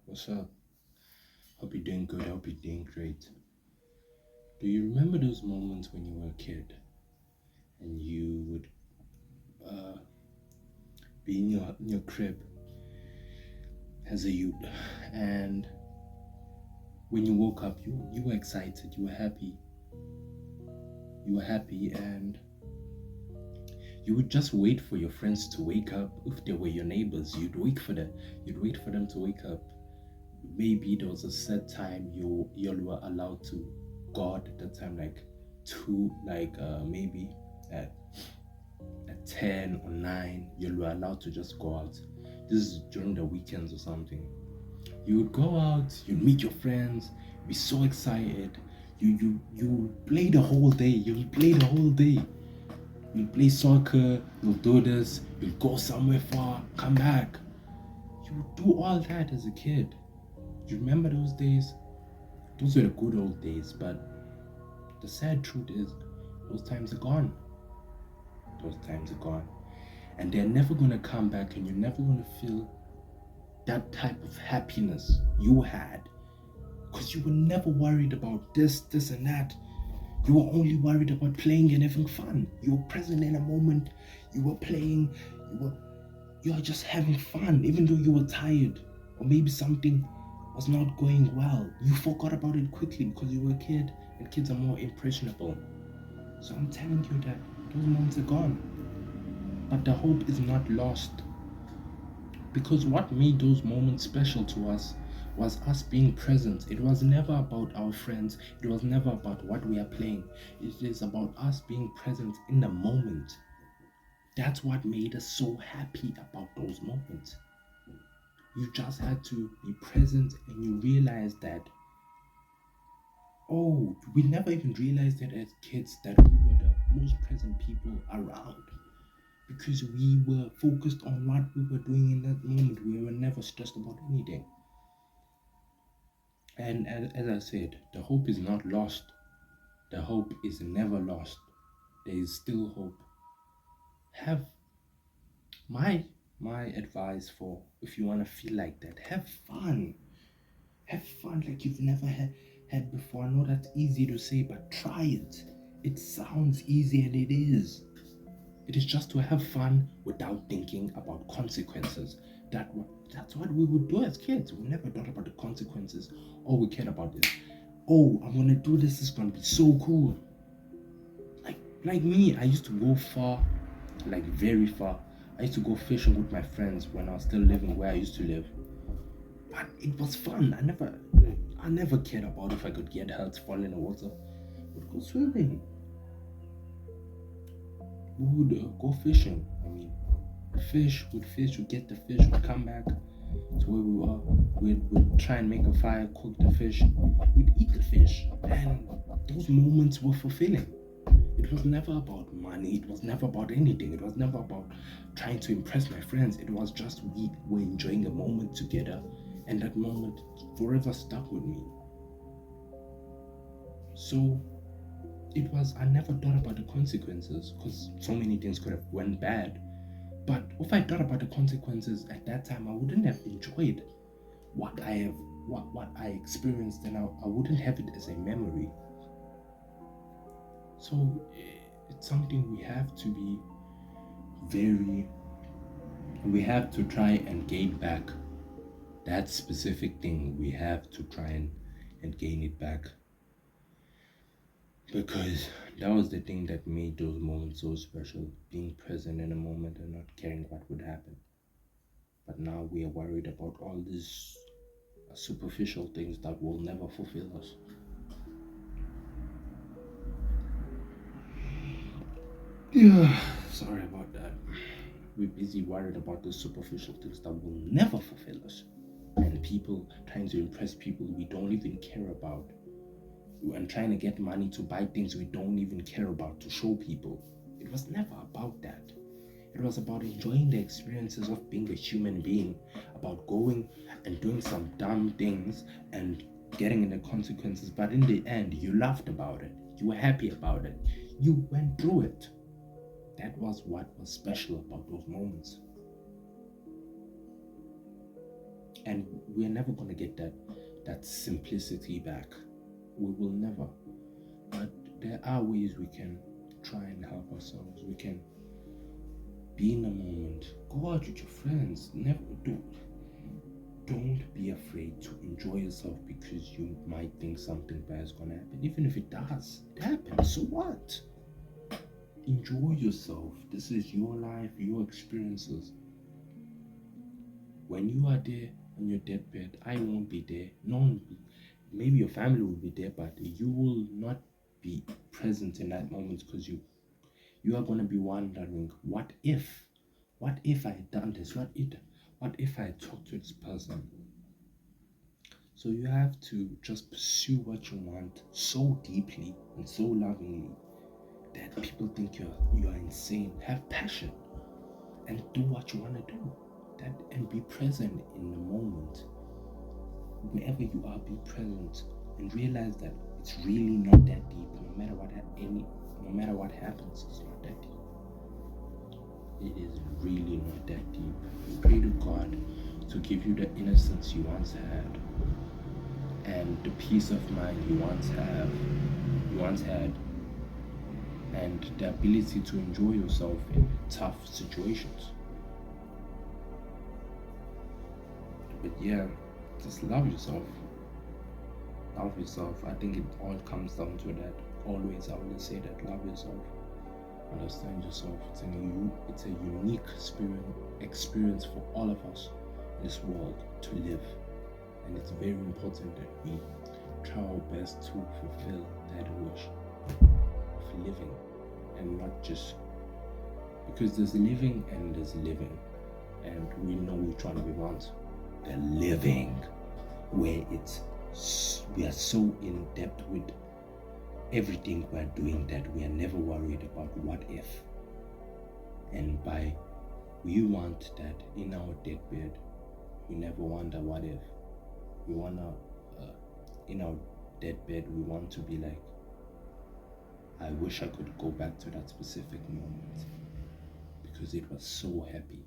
What's up? Hope you're doing good. Hope you're doing great. Do you remember those moments when you were a kid and you would uh, be in your crib as a youth, and when you woke up, you were excited, you were happy, and you would just wait for your friends to wake up. If they were your neighbors, you'd wait for them to wake up. Maybe there was a set time you were allowed to go out at that time, like two, maybe at 10 or 9, you were allowed to just go out. This is during the weekends or something. You would go out, you'd meet your friends, be so excited. You play the whole day. You'll play the whole day. You'll play soccer, you'll do this, you'll go somewhere far, come back. You would do all that as a kid. Do you remember those days? Those were the good old days, but the sad truth is those times are gone. Those times are gone. And they're never gonna come back, and you're never gonna feel that type of happiness you had, because you were never worried about this and that. You were only worried about playing and having fun. You were present in a moment. You were playing. You were just having fun, even though you were tired or maybe something was not going well. You forgot about it quickly because you were a kid, and kids are more impressionable. So I'm telling you that those moments are gone, but the hope is not lost. Because what made those moments special to us was us being present. It was never about our friends, it was never about what we are playing. It is about us being present in the moment. That's what made us so happy about those moments. You just had to be present, and you realize that, oh, we never even realized that as kids that we were the most present people around, because we were focused on what we were doing in that moment. We were never stressed about anything. And as I said, the hope is not lost. The hope is never lost. There is still hope. Have my my advice for, if you want to feel like that, have fun. Have fun like you've never had before. I know that's easy to say, but try it. It sounds easy, and it is. It is just to have fun without thinking about consequences. That's what we would do as kids. We never thought about the consequences. All we cared about is, oh, I'm gonna do this. It's gonna be so cool. Like me, I used to go far, like very far. I used to go fishing with my friends when I was still living where I used to live. But it was fun. I never cared about if I could get hurt, fall in the water. We'd go swimming. We would go fishing. I mean, we'd get the fish, we'd come back to where we were. We'd try and make a fire, cook the fish, we'd eat the fish. And those moments were fulfilling. It was never about money, it was never about anything, it was never about trying to impress my friends. It was just we were enjoying a moment together, and that moment forever stuck with me. So I never thought about the consequences, because so many things could have went bad. But if I thought about the consequences at that time, I wouldn't have enjoyed what I experienced, and I wouldn't have it as a memory. So it's something very we have to try and gain back. That specific thing, we have to try and gain it back, because that was the thing that made those moments so special, being present in a moment and not caring what would happen. But now we are worried about all these superficial things that will never fulfill us. Yeah, sorry about that. We're busy worried about the superficial things that will never fulfill us, and people trying to impress people we don't even care about, and trying to get money to buy things we don't even care about to show people. It was never about that. It was about enjoying the experiences of being a human being, about going and doing some dumb things and getting in the consequences. But in the end, you laughed about it. You were happy about it. You went through it. That was what was special about those moments. And we're never gonna get that simplicity back. We will never. But there are ways we can try and help ourselves. We can be in a moment. Go out with your friends. Never don't be afraid to enjoy yourself because you might think something bad is gonna happen. Even if it does, it happens. So what? Enjoy yourself. This is your life, your experiences. When you are there on your deathbed, I won't be there. No one will be. Maybe your family will be there, but you will not be present in that moment because you are gonna be wondering, what if I had done this? What if I had talked to this person? So you have to just pursue what you want so deeply and so lovingly that people think you are insane. Have passion and do what you want to do. That and be present in the moment. Wherever you are, be present and realize that it's really not that deep. No matter what happens, it's not that deep. It is really not that deep. Pray to God to give you the innocence you once had and the peace of mind you once had, and the ability to enjoy yourself in tough situations. But yeah, just love yourself. Love yourself. I think it all comes down to that. Always, I will say that. Love yourself. Understand yourself. It's a unique experience for all of us in this world to live, and it's very important that we try our best to fulfill that wish of living, and not just because there's living and there's living, and we know which one we want. The living, where we are so in depth with everything we're doing that we are never worried about what if. And by we want that in our deathbed, we never wonder what if. We wanna in our deathbed we want to be like, I wish I could go back to that specific moment because it was so happy.